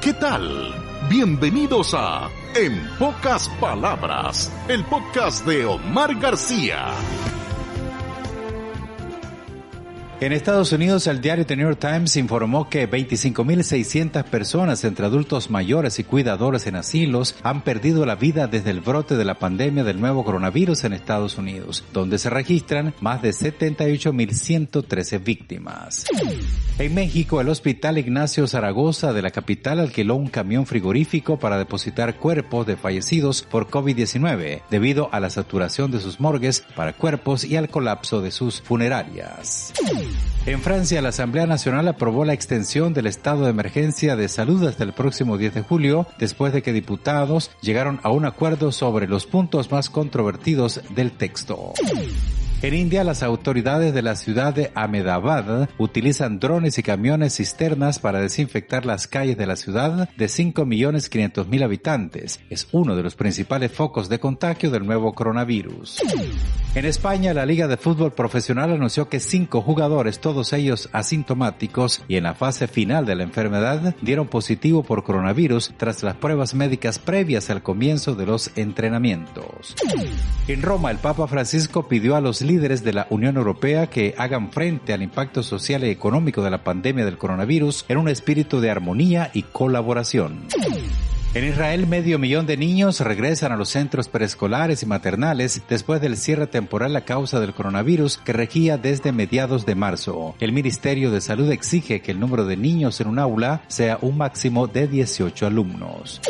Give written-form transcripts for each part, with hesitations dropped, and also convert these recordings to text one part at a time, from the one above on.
¿Qué tal? Bienvenidos a En Pocas Palabras, el podcast de Omar García. En Estados Unidos, el diario The New York Times informó que 25.600 personas entre adultos mayores y cuidadores en asilos han perdido la vida desde el brote de la pandemia del nuevo coronavirus en Estados Unidos, donde se registran más de 78.113 víctimas. En México, el Hospital Ignacio Zaragoza de la capital alquiló un camión frigorífico para depositar cuerpos de fallecidos por COVID-19, debido a la saturación de sus morgues para cuerpos y al colapso de sus funerarias. En Francia, la Asamblea Nacional aprobó la extensión del estado de emergencia de salud hasta el próximo 10 de julio, después de que diputados llegaron a un acuerdo sobre los puntos más controvertidos del texto. En India, las autoridades de la ciudad de Ahmedabad utilizan drones y camiones cisternas para desinfectar las calles de la ciudad de 5.500.000 habitantes. Es uno de los principales focos de contagio del nuevo coronavirus. En España, la Liga de Fútbol Profesional anunció que 5 jugadores, todos ellos asintomáticos y en la fase final de la enfermedad, dieron positivo por coronavirus tras las pruebas médicas previas al comienzo de los entrenamientos. En Roma, el Papa Francisco pidió a los líderes de la Unión Europea que hagan frente al impacto social y económico de la pandemia del coronavirus en un espíritu de armonía y colaboración. En Israel, 500.000 de niños regresan a los centros preescolares y maternales después del cierre temporal a causa del coronavirus que regía desde mediados de marzo. El Ministerio de Salud exige que el número de niños en un aula sea un máximo de 18 alumnos.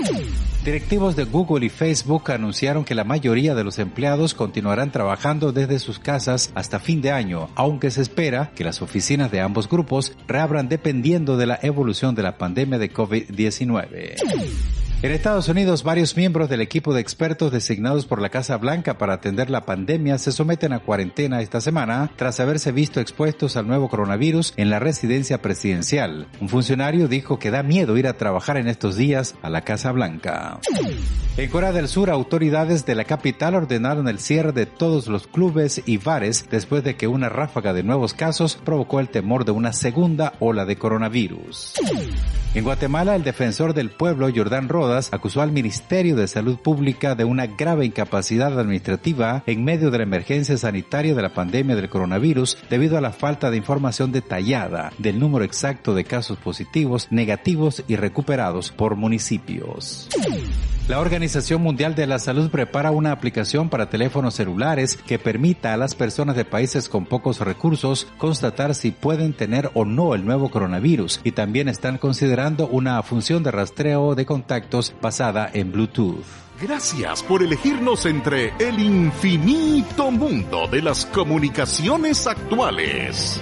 Directivos de Google y Facebook anunciaron que la mayoría de los empleados continuarán trabajando desde sus casas hasta fin de año, aunque se espera que las oficinas de ambos grupos reabran dependiendo de la evolución de la pandemia de COVID-19. En Estados Unidos, varios miembros del equipo de expertos designados por la Casa Blanca para atender la pandemia se someten a cuarentena esta semana tras haberse visto expuestos al nuevo coronavirus en la residencia presidencial. Un funcionario dijo que da miedo ir a trabajar en estos días a la Casa Blanca. En Corea del Sur, autoridades de la capital ordenaron el cierre de todos los clubes y bares después de que una ráfaga de nuevos casos provocó el temor de una segunda ola de coronavirus. En Guatemala, el defensor del pueblo, Jordán Rodas, acusó al Ministerio de Salud Pública de una grave incapacidad administrativa en medio de la emergencia sanitaria de la pandemia del coronavirus debido a la falta de información detallada del número exacto de casos positivos, negativos y recuperados por municipios. La Organización Mundial de la Salud prepara una aplicación para teléfonos celulares que permita a las personas de países con pocos recursos constatar si pueden tener o no el nuevo coronavirus, y también están considerando una función de rastreo de contactos basada en Bluetooth. Gracias por elegirnos entre el infinito mundo de las comunicaciones actuales.